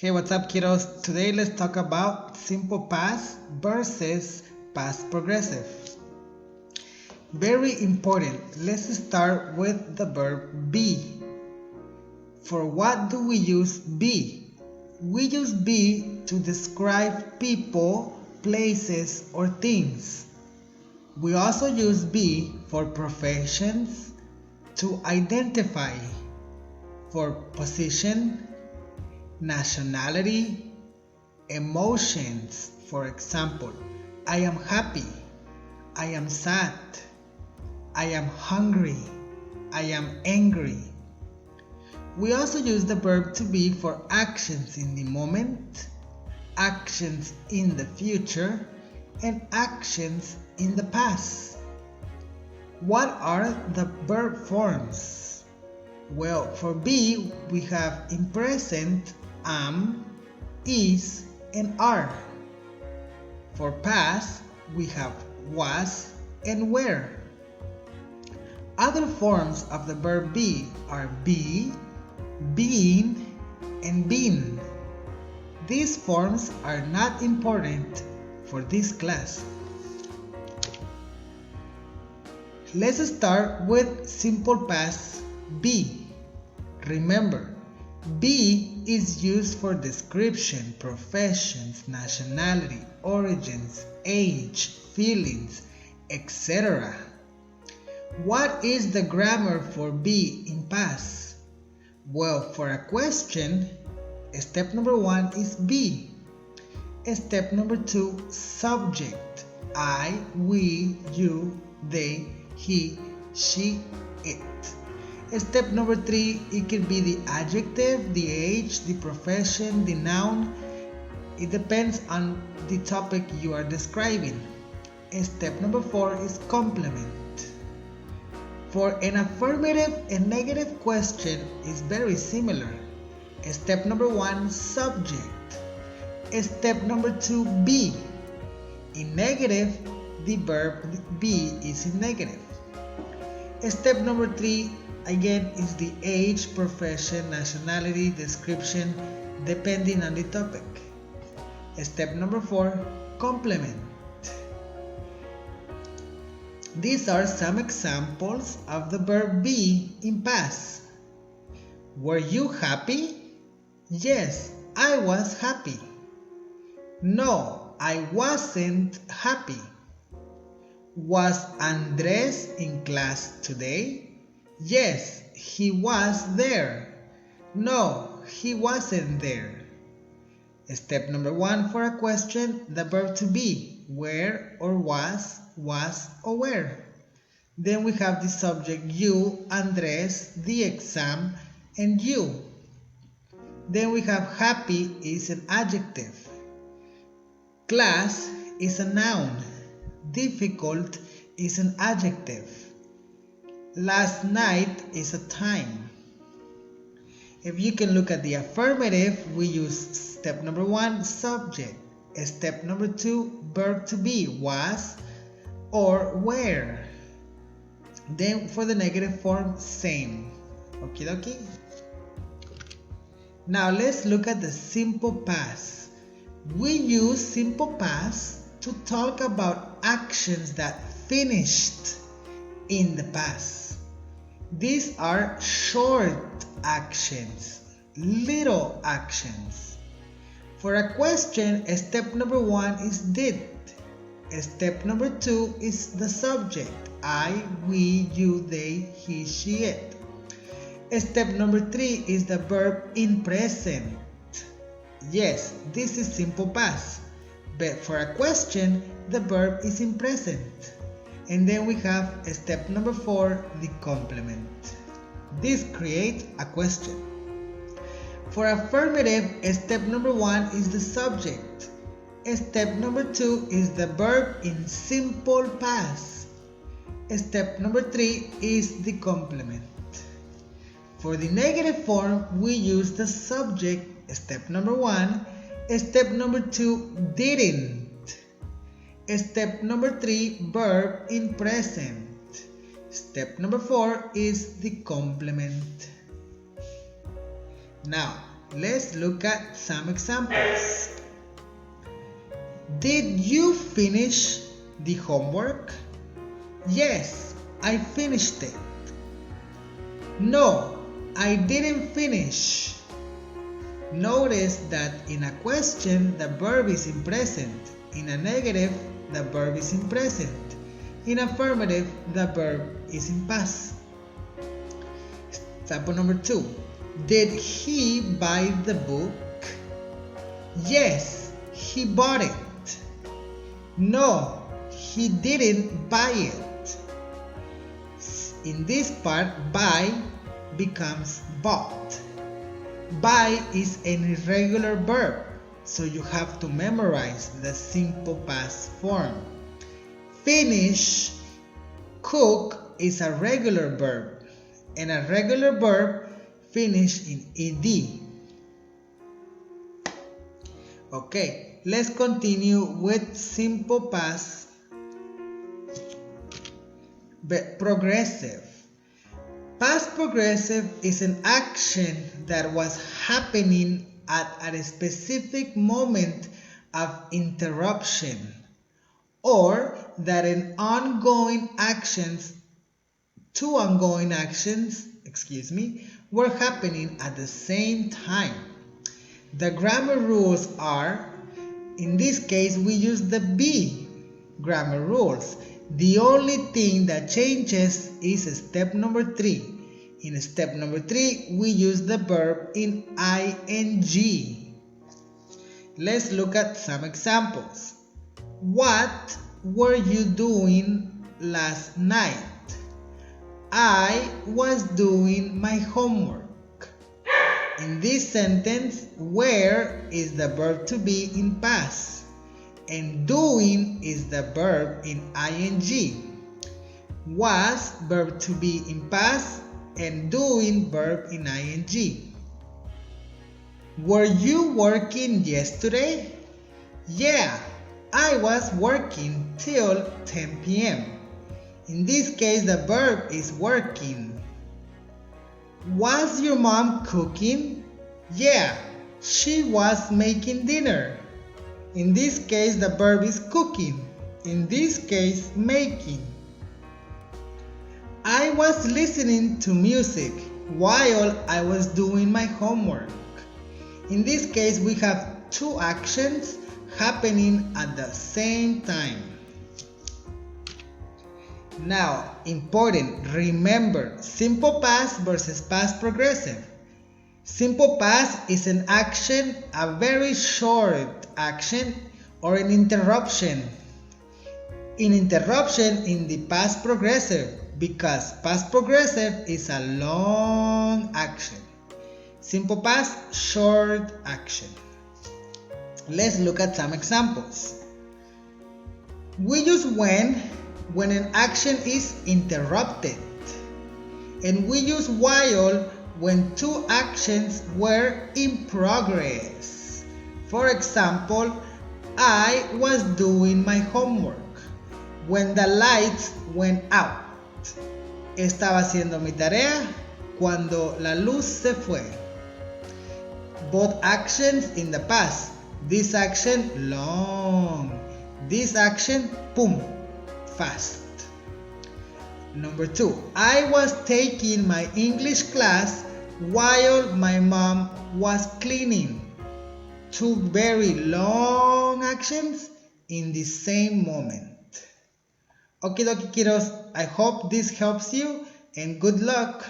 Hey, what's up, kiddos? Today let's talk about simple past versus past progressive. Very important. Let's start with the verb be. For what do we use be? We use be to describe people, places, or things. We also use be for professions, to identify, for position, nationality, emotions. For example, I am happy, I am sad, I am hungry, I am angry. We also use the verb to be for actions in the moment, actions in the future, and actions in the past. What are the verb forms? Well, for be, we have in present am, is, and are. For past, we have was and were. Other forms of the verb be are be, being, and been. These forms are not important for this class. Let's start with simple past be. Remember, be is used for description, professions, nationality, origins, age, feelings, etc. What is the grammar for be in past? Well, for a question, step number 1 is be. Step number 2, subject. I, we, you, they, he, she, it. Step number 3, it could be the adjective, the age, the profession, the noun. It depends on the topic you are describing. Step number 4 is complement. For an affirmative and negative question is very similar. Step number 1, subject. Step number 2, be. In negative, the verb be is in negative. Step number 3, again, is the age, profession, nationality, description, depending on the topic. Step number 4, complement. These are some examples of the verb be in past. Were you happy? Yes, I was happy. No, I wasn't happy. Was Andres in class today? Yes, he was there. No, he wasn't there. Step number 1 for a question, the verb to be, where or was or were. Then we have the subject you, Andres, the exam, and you. Then we have happy is an adjective. Class is a noun. Difficult is an adjective. Last night is a time. If you can look at the affirmative, we use step number 1, subject. Step number 2, verb to be, was or were. Then for the negative form, same. Okie dokie. Now let's look at the simple past. We use simple past to talk about actions that finished in the past. These are short actions, little actions. For a question, step number 1 is did. Step number 2 is the subject, I, we, you, they, he, she, it. Step number 3 is the verb in present. Yes, this is simple past, but for a question, the verb is in present. And then we have step number 4, the complement. This creates a question. For affirmative, step number 1 is the subject. Step number 2 is the verb in simple past. Step number 3 is the complement. For the negative form, we use the subject, step number 1, step number 2, didn't. Step number 3, verb in present. Step number 4 is the complement. Now, Let's look at some examples. Did you finish the homework? Yes, I finished it. No, I didn't finish. Notice that in a question, the verb is in present. In a negative, the verb is in present. In affirmative, the verb is in past. Example number 2. Did he buy the book? Yes, he bought it. No, he didn't buy it. In this part, buy becomes bought. Buy is an irregular verb, so you have to memorize the simple past form. Finish, cook is a regular verb, and a regular verb finish in ed. Okay, let's continue with simple past progressive. Past progressive is an action that was happening at a specific moment of interruption, or that two ongoing actions were happening at the same time. The grammar rules are, in this case we use the be grammar rules. The only thing that changes is step number 3. In step number 3, we use the verb in ing. Let's look at some examples. What were you doing last night? I was doing my homework. In this sentence, where is the verb to be in past, and doing is the verb in ing. Was verb to be in past, and doing verb in ing. Were you working yesterday? Yeah, I was working till 10 p.m. In this case, the verb is working. Was your mom cooking? Yeah, she was making dinner. In this case, the verb is cooking. In this case, making. I was listening to music while I was doing my homework. In this case, we have two actions happening at the same time. Now, important, remember, simple past versus past progressive. Simple past is an action, a very short action, or an interruption. An interruption in the past progressive, because past progressive is a long action. Simple past, short action. Let's look at some examples. We use when an action is interrupted, and we use while when two actions were in progress. For example, I was doing my homework when the lights went out. Estaba haciendo mi tarea cuando la luz se fue. Both actions in the past. This action long. This action boom, fast. Number 2. I was taking my English class while my mom was cleaning. Two very long actions in the same moment. Okie dokie kiddos, I hope this helps you and good luck.